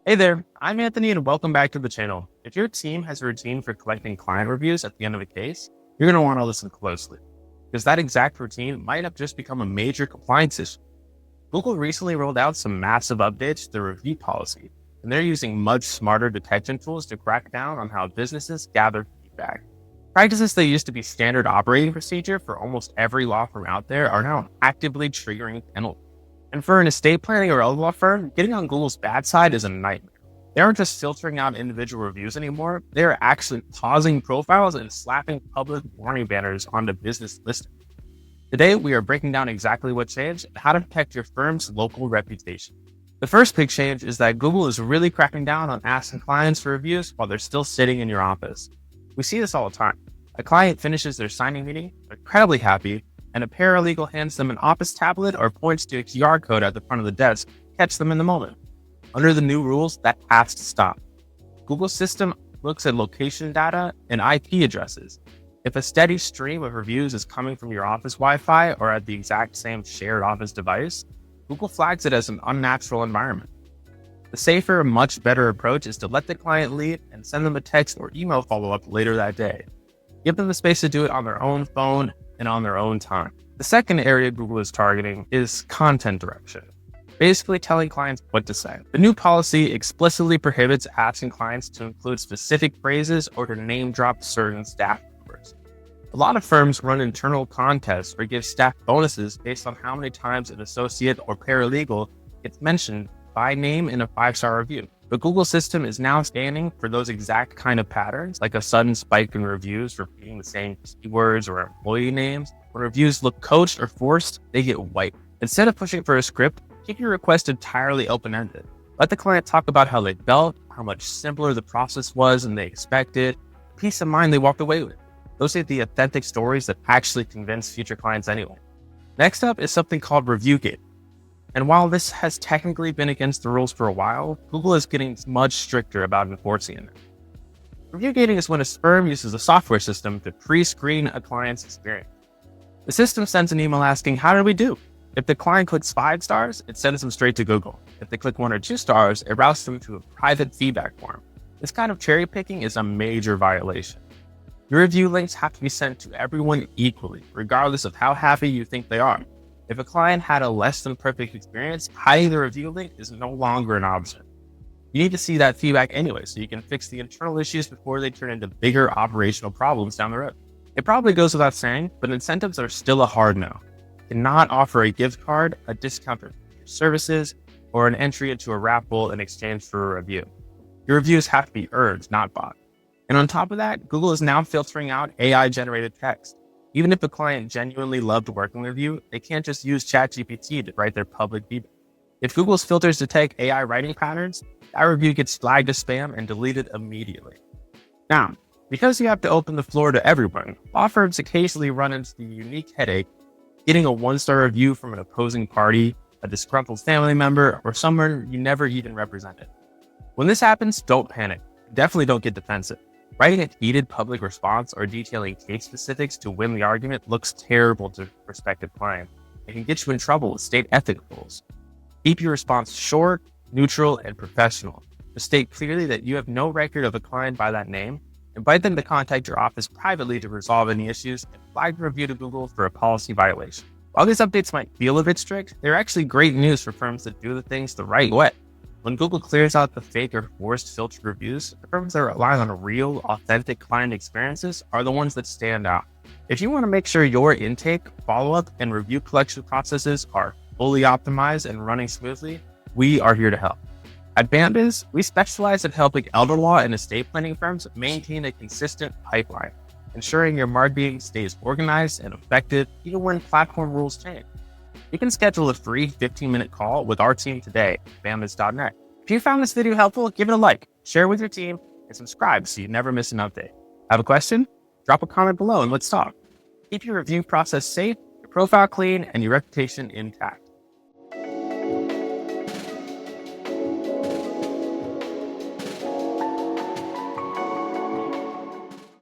Hey there, I'm Anthony and welcome back to the channel. If your team has a routine for collecting client reviews at the end of a case, you're going to want to listen closely because that exact routine might have just become a major compliance issue. Google recently rolled out some massive updates to the review policy, and they're using much smarter detection tools to crack down on how businesses gather feedback. Practices that used to be standard operating procedure for almost every law firm out there are now actively triggering penalties. And for an estate planning or other law firm, getting on Google's bad side is a nightmare. They aren't just filtering out individual reviews anymore, they are actually pausing profiles and slapping public warning banners onto business listings. Today, we are breaking down exactly what changed and how to protect your firm's local reputation. The first big change is that Google is really cracking down on asking clients for reviews while they're still sitting in your office. We see this all the time. A client finishes their signing meeting, they're incredibly happy, and a paralegal hands them an office tablet or points to a QR code at the front of the desk to catch them in the moment. Under the new rules, that has to stop. Google's system looks at location data and IP addresses. If a steady stream of reviews is coming from your office Wi-Fi or at the exact same shared office device, Google flags it as an unnatural environment. The safer, much better approach is to let the client leave and send them a text or email follow-up later that day. Give them the space to do it on their own phone and on their own time. The second area Google is targeting is content direction, basically telling clients what to say. The new policy explicitly prohibits asking clients to include specific phrases or to name drop certain staff members. A lot of firms run internal contests or give staff bonuses based on how many times an associate or paralegal gets mentioned by name in a 5-star review. The Google system is now scanning for those exact kind of patterns, like a sudden spike in reviews repeating the same keywords or employee names. When reviews look coached or forced, they get wiped. Instead of pushing for a script, keep your request entirely open-ended. Let the client talk about how they felt, how much simpler the process was than they expected, peace of mind they walked away with. Those are the authentic stories that actually convince future clients anyway. Next up is something called review gating. And while this has technically been against the rules for a while, Google is getting much stricter about enforcing it. Review gating is when a firm uses a software system to pre-screen a client's experience. The system sends an email asking, how did we do? If the client clicks 5 stars, it sends them straight to Google. If they click 1 or 2 stars, it routes them to a private feedback form. This kind of cherry picking is a major violation. Your review links have to be sent to everyone equally, regardless of how happy you think they are. If a client had a less than perfect experience, hiding the review link is no longer an option. You need to see that feedback anyway, so you can fix the internal issues before they turn into bigger operational problems down the road. It probably goes without saying, but incentives are still a hard no. You cannot offer a gift card, a discount for your services, or an entry into a raffle in exchange for a review. Your reviews have to be earned, not bought. And on top of that, Google is now filtering out AI-generated text. Even if a client genuinely loved working with you, they can't just use ChatGPT to write their public feedback. If Google's filters detect AI writing patterns, that review gets flagged as spam and deleted immediately. Now, because you have to open the floor to everyone, law firms occasionally run into the unique headache getting a 1-star review from an opposing party, a disgruntled family member, or someone you never even represented. When this happens, don't panic. Definitely don't get defensive. Writing a heated public response or detailing case specifics to win the argument looks terrible to prospective clients. It can get you in trouble with state ethics rules. Keep your response short, neutral, and professional. Just state clearly that you have no record of a client by that name. Invite them to contact your office privately to resolve any issues and flag the review to Google for a policy violation. While these updates might feel a bit strict, they're actually great news for firms that do the things the right way. When Google clears out the fake or forced filtered reviews, the firms that rely on real, authentic client experiences are the ones that stand out. If you want to make sure your intake, follow-up, and review collection processes are fully optimized and running smoothly, we are here to help. At Bambiz, we specialize in helping elder law and estate planning firms maintain a consistent pipeline, ensuring your marketing stays organized and effective even when platform rules change. You can schedule a free 15-minute call with our team today at bambiz.net. If you found this video helpful, give it a like, share it with your team, and subscribe so you never miss an update. Have a question? Drop a comment below and let's talk. Keep your review process safe, your profile clean, and your reputation intact.